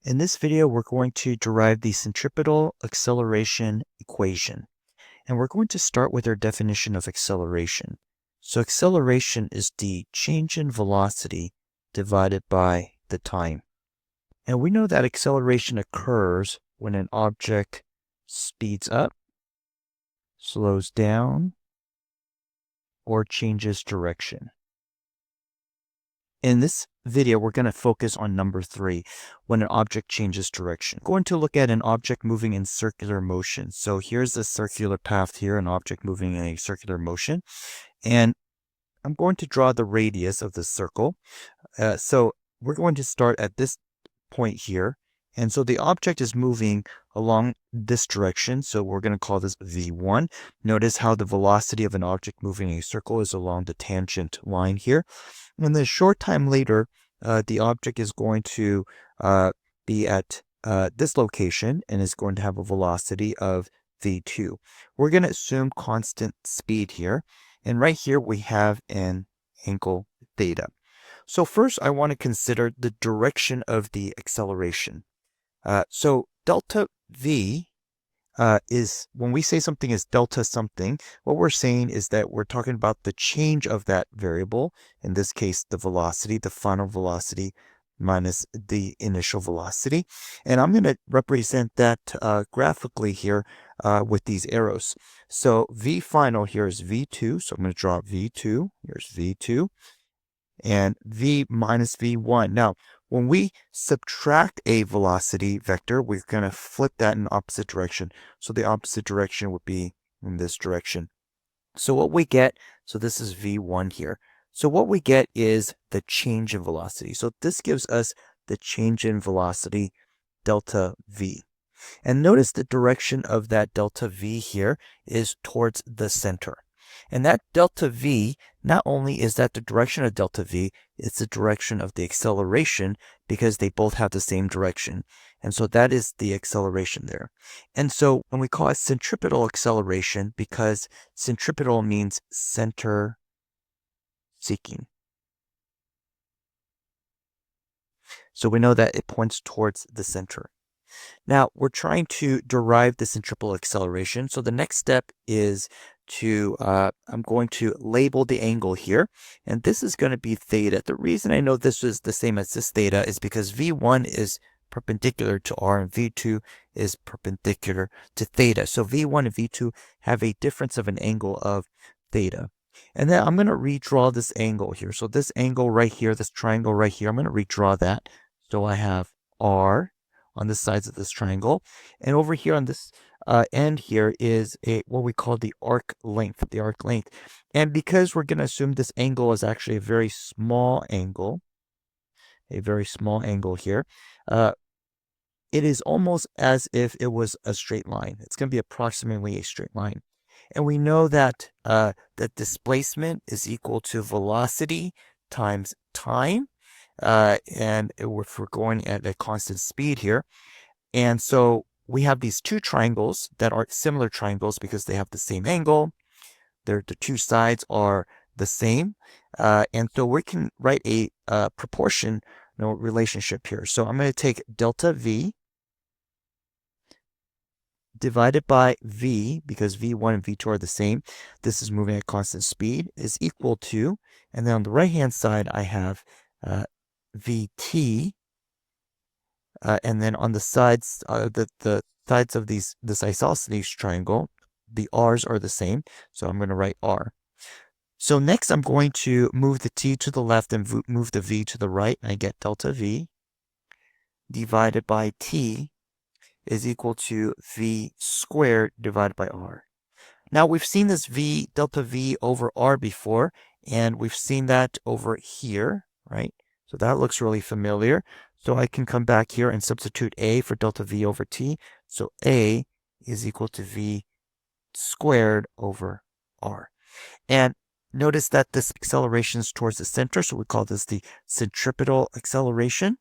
In this video, we're going to derive the centripetal acceleration equation. And we're going to start with our definition of acceleration. So acceleration is the change in velocity divided by the time. And we know that acceleration occurs when an object speeds up, slows down, or changes direction. In this video, we're going to focus on number 3, when an object changes direction. I'm going to look at an object moving in circular motion. So here's the circular path here, an object moving in a circular motion. And I'm going to draw the radius of the circle. So we're going to start at this point here. And so the object is moving along this direction. So we're going to call this V1. Notice how the velocity of an object moving in a circle is along the tangent line here. And then a short time later, the object is going to be at this location and is going to have a velocity of v2. We're going to assume constant speed here. And right here, we have an angle theta. So first, I want to consider the direction of the acceleration. So delta v is, when we say something is delta something, what we're saying is that we're talking about the change of that variable, in this case, the velocity, the final velocity minus the initial velocity. And I'm going to represent that graphically here with these arrows. So v final here is v2, so I'm going to draw v2, here's v2, and v minus v1. Now, when we subtract a velocity vector, we're going to flip that in the opposite direction. So the opposite direction would be in this direction. So what we get, so this is v1 here. So what we get is the change in velocity. So this gives us the change in velocity, delta v. And notice the direction of that delta v here is towards the center. And that delta v, not only is that the direction of delta v, it's the direction of the acceleration because they both have the same direction. And so that is the acceleration there. And so when we call it centripetal acceleration, because centripetal means center seeking. So we know that it points towards the center. Now, we're trying to derive the centripetal acceleration. So the next step is to, I'm going to label the angle here, and this is going to be theta. The reason I know this is the same as this theta is because V1 is perpendicular to R and V2 is perpendicular to theta. So V1 and V2 have a difference of an angle of theta. And then I'm going to redraw this angle here. So this angle right here, this triangle right here, I'm going to redraw that. So I have R on the sides of this triangle. And over here on this end here is what we call the arc length, And because we're going to assume this angle is actually a very small angle here, it is almost as if it was a straight line. It's going to be approximately a straight line. And we know that the displacement is equal to velocity times time. And if we're going at a constant speed here. And so we have these two triangles that are similar triangles because they have the same angle. The two sides are the same. And so we can write a proportion relationship here. So I'm going to take delta v divided by v, because v1 and v2 are the same. This is moving at constant speed, is equal to, and then on the right-hand side, I have vt, and then on the sides, the sides of this isosceles triangle, the r's are the same, so I'm going to write r. So next, I'm going to move the t to the left and move the v to the right, and I get delta v divided by t is equal to v squared divided by r. Now, we've seen this delta v over r before, and we've seen that over here, right? So that looks really familiar. So I can come back here and substitute a for delta v over t. So a is equal to v squared over r. And notice that this acceleration is towards the center, so we call this the centripetal acceleration.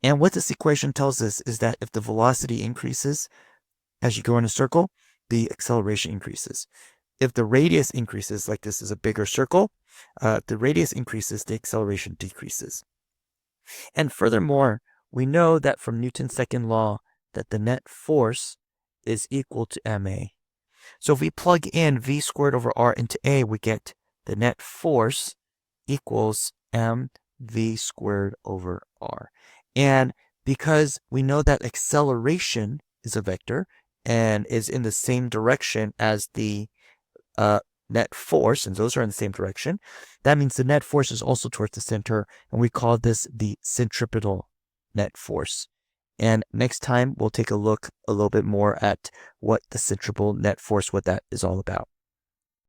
And what this equation tells us is that if the velocity increases as you go in a circle, the acceleration increases. If the radius increases, like this is a bigger circle, the radius increases, the acceleration decreases. And furthermore, we know that from Newton's second law that the net force is equal to ma. So if we plug in v squared over r into a, we get the net force equals mv squared over r. And because we know that acceleration is a vector and is in the same direction as the net force, and those are in the same direction, that means the net force is also towards the center, and we call this the centripetal net force. And next time, we'll take a look a little bit more at what the centripetal net force, what that is all about.